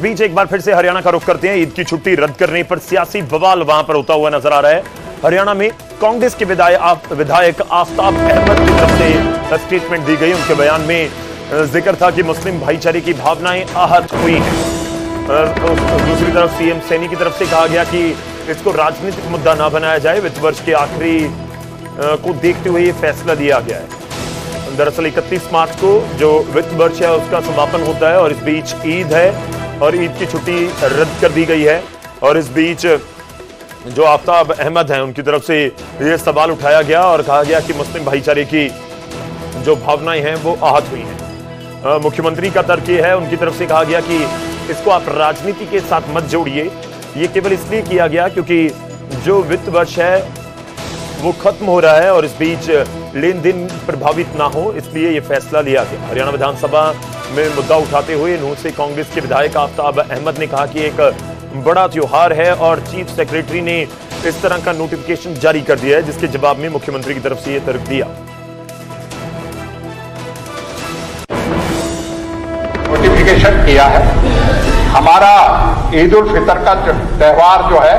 बीच एक बार फिर से हरियाणा का रुख करते हैं। ईद की छुट्टी रद्द करने पर सियासी बवाल वहां पर होता हुआ नजर आ रहा है। हरियाणा में कांग्रेस के विधायक आफ्ताब अहमद की तरफ से स्टेटमेंट दी गई। उनके बयान में जिक्र था कि मुस्लिम भाईचारे की भावनाएं आहत हुई हैं। दूसरी तरफ सीएम सैनी की तरफ से कहा गया कि इसको राजनीतिक मुद्दा ना बनाया जाए। वित्त वर्ष के आखिरी को देखते हुए यह फैसला लिया गया है। दरअसल 31 मार्च को जो वित्त वर्ष है उसका समापन होता है और इस बीच ईद है और ईद की छुट्टी रद्द कर दी गई है। और इस बीच जो आफ्ताब अहमद हैं उनकी तरफ से यह सवाल उठाया गया और कहा गया कि मुस्लिम भाईचारे की जो भावनाएं हैं वो आहत हुई हैं। मुख्यमंत्री का तर्क यह है, उनकी तरफ से कहा गया कि इसको आप राजनीति के साथ मत जोड़िए। ये केवल इसलिए किया गया क्योंकि जो वित्त वर्ष है वो खत्म हो रहा है और इस बीच लेन देन प्रभावित ना हो, इसलिए यह फैसला लिया गया। हरियाणा विधानसभा में मुद्दा उठाते हुए नूंह से कांग्रेस के विधायक आफ्ताब अहमद ने कहा कि एक बड़ा त्योहार है और चीफ सेक्रेटरी ने इस तरह का नोटिफिकेशन जारी कर दिया है, जिसके जवाब में मुख्यमंत्री की तरफ से यह तर्क दिया। नोटिफिकेशन किया है। हमारा ईद उल फितर का त्योहार जो है,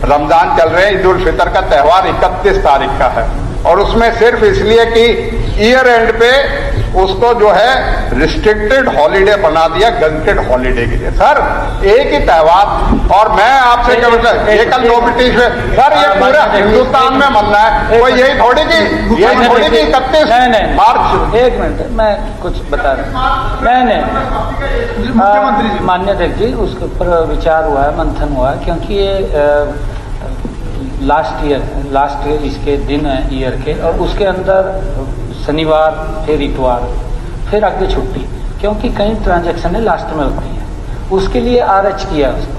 रमजान चल रहे हैं, ईद उल फितर का त्योहार 31 तारीख का है और उसमें सिर्फ इसलिए कि ईयर एंड पे उसको जो है रिस्ट्रिक्टेड हॉलीडे बना दिया, गजटेड हॉलीडे के लिए। सर एक ही त्योहार और मैं आपसे क्या मतलब ये कल नोटिफिकेशन सर ये पूरा हिंदुस्तान में मनना है, कोई यही थोड़ी की 31 मार्च। एक मिनट मैं कुछ बता रहा मैंने मुख्यमंत्री मान्य अध्यक्ष जी उसके ऊपर विचार हुआ है, मंथन हुआ है, क्योंकि ये लास्ट ईयर इसके दिन है ईयर के और उसके अंदर शनिवार फिर इतवार फिर आगे छुट्टी, क्योंकि कई ट्रांजैक्शन लास्ट में होती है, उसके लिए RH किया उसको।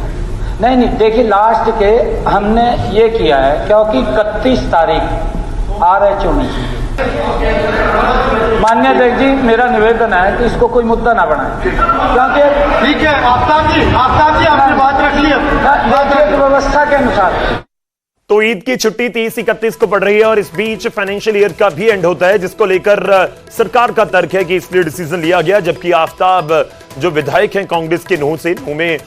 नहीं देखिए लास्ट के हमने ये किया है क्योंकि 31 तारीख RH होनी चाहिए। मान्य अध्यक्ष जी मेरा निवेदन है कि इसको कोई मुद्दा ना बनाए, क्योंकि ठीक है आफ्ताब जी आपने बात रख ली व्यवस्था के अनुसार। तो ईद की छुट्टी 30-31 को पड़ रही है और इस बीच फाइनेंशियल ईयर का भी एंड होता है, जिसको लेकर सरकार का तर्क है कि इसलिए डिसीजन लिया गया। जबकि आफ्ताब जो विधायक हैं कांग्रेस के नूंह से, नूंह में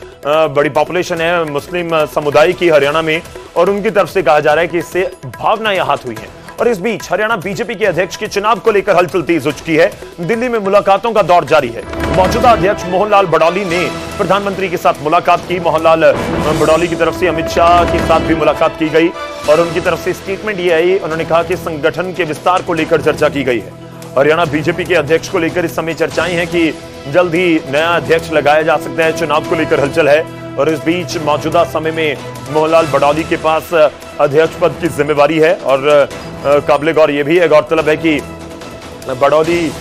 बड़ी पॉपुलेशन है मुस्लिम समुदाय की हरियाणा में, और उनकी तरफ से कहा जा रहा है कि इससे भावनाएं आहत हुई हैं। और इस बीच हरियाणा बीजेपी के अध्यक्ष के चुनाव को लेकर हलचल तेज हो चुकी है। दिल्ली में मुलाकातों का दौर जारी है। मौजूदा अध्यक्ष मोहनलाल बडौली ने प्रधानमंत्री के साथ मुलाकात की। मोहनलाल बडौली की तरफ से अमित शाह के साथ भी मुलाकात की गई और उनकी तरफ से स्टेटमेंट ये आई, उन्होंने कहा कि संगठन के विस्तार को लेकर चर्चा की गई है। हरियाणा बीजेपी के अध्यक्ष को लेकर इस समय चर्चाएं हैं कि जल्द ही नया अध्यक्ष लगाया जा सकता है। चुनाव को लेकर हलचल है और इस बीच मौजूदा समय में मोहनलाल बडौली के पास अध्यक्ष पद की जिम्मेवारी है और काबिल गौर यह भी है, गौरतलब है कि बडौली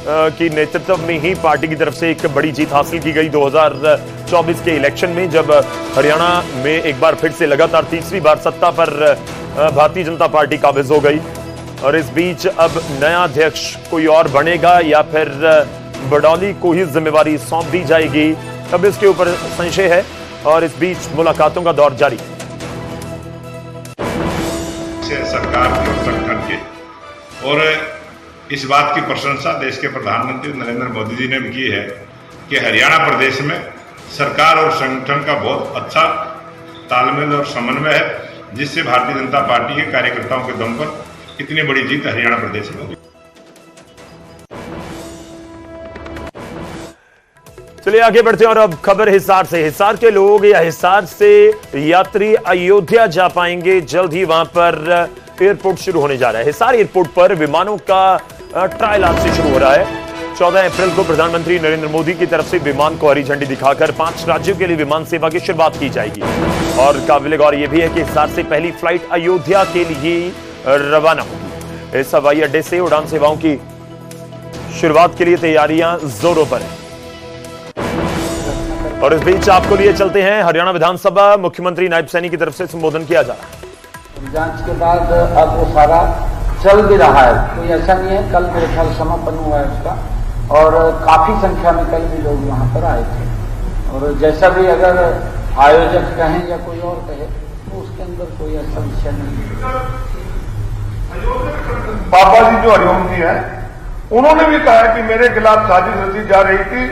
की नेतृत्व में ही पार्टी की तरफ से एक बड़ी जीत हासिल की गई 2024 के इलेक्शन में, जब हरियाणा में एक बार फिर से लगातार तीसरी बार सत्ता पर भारतीय जनता पार्टी काबिज हो गई। और इस बीच अब नया अध्यक्ष कोई और बनेगा या फिर बडौली को ही जिम्मेवारी सौंप दी जाएगी, अब इसके ऊपर संशय है और इस बीच मुलाकातों का दौर जारी है। सरकार के और संगठन के, और इस बात की प्रशंसा देश के प्रधानमंत्री नरेंद्र मोदी जी ने भी की है कि हरियाणा प्रदेश में सरकार और संगठन का बहुत अच्छा तालमेल और समन्वय है, जिससे भारतीय जनता पार्टी के कार्यकर्ताओं के दम पर इतनी बड़ी जीत हरियाणा प्रदेश में हुई। चलिए आगे बढ़ते हैं और अब खबर हिसार से। हिसार के लोग या हिसार से यात्री अयोध्या जा पाएंगे। जल्द ही वहां पर एयरपोर्ट शुरू होने जा रहा है। हिसार एयरपोर्ट पर विमानों का ट्रायल आज से शुरू हो रहा है। 14 अप्रैल को प्रधानमंत्री नरेंद्र मोदी की तरफ से विमान को हरी झंडी दिखाकर 5 राज्यों के लिए विमान सेवा की शुरुआत की जाएगी। और काबिल गौर यह भी है कि हिसार से पहली फ्लाइट अयोध्या के लिए रवाना होगी। इस हवाई अड्डे से उड़ान सेवाओं की शुरुआत के लिए तैयारियां जोरों पर है। और इस बीच आपको लिए चलते हैं हरियाणा विधानसभा। मुख्यमंत्री नायब सैनी की तरफ से संबोधन किया जा रहा है। जांच के बाद अब वो सारा चल भी रहा है, कोई ऐसा नहीं है। कल मेरे ख्याल समापन हुआ है उसका और काफी संख्या में कल भी लोग वहां पर आए थे। और जैसा भी अगर आयोजक कहें या कोई और कहे तो उसके अंदर कोई ऐसा विषय नहीं है। पापा जी जो हरिओम जी हैं उन्होंने भी कहा कि मेरे खिलाफ साजिश रची जा रही थी,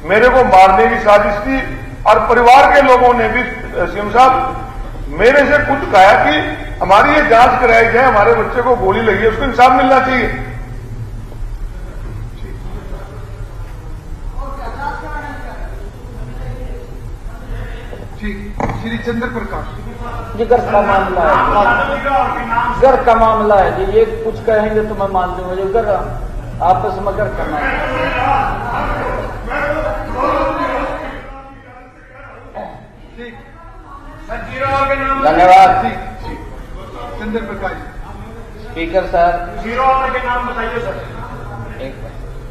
मेरे को मारने की साजिश थी और परिवार के लोगों ने भी सीएम साहब मेरे से खुद कहा कि हमारी ये जांच कराई जाए, हमारे बच्चे को गोली लगी है, उसको इंसाफ मिलना चाहिए। श्री चंद्र प्रकाश जी, घर का मामला है, घर का मामला है जी, ये कुछ कहेंगे तो मैं मान दूंगा जी, घर आपस में घर का मामला। धन्यवाद। चंद्र प्रकाश स्पीकर साहब, जीरो के नाम बताइए सर।